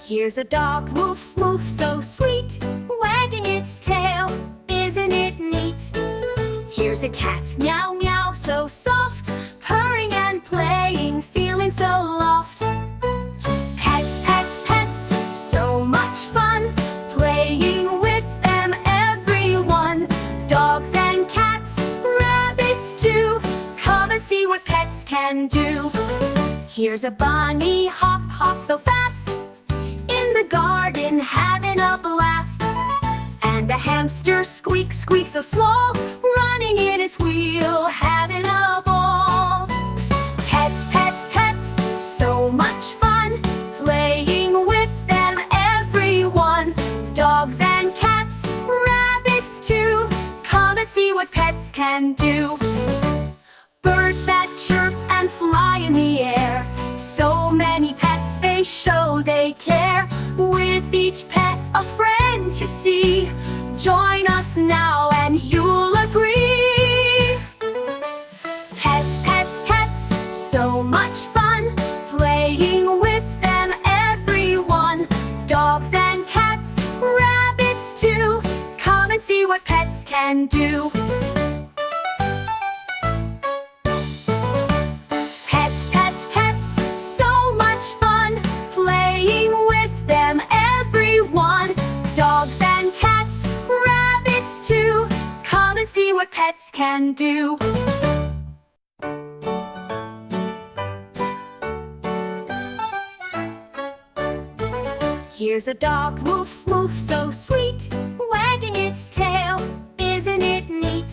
Here's a dog, woof woof, so sweet, wagging its tail, isn't it neat? Here's a cat, meow meow, so soft, purring and playing, feeling so loft. Pets, pets, pets, so much fun, playing with them, everyone. Dogs and cats, rabbits too, come and see what pets can do. Here's a bunny, hop hop, so fast, in the garden having a blast. And a hamster, squeak squeak, so small, running in its wheel, having a ball. Pets, pets, pets, so much fun, playing with them, everyone. Dogs and cats, rabbits too, come and see what pets can do. Birds that chirp and fly in the air, so many pets, they show they care. With each pet a friend you see, join us now and you'll agree. Pets, pets, pets, so much fun, playing with them, everyone. Dogs and cats, rabbits too, come and see what pets can do. Pets, pets, pets, so much fun, playing with them, everyone. Dogs and cats, rabbits too, come and see what pets can do. Here's a dog, woof woof, so sweet, wagging its tail, isn't it neat?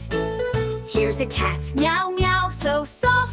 Here's a cat, meow meow, so soft,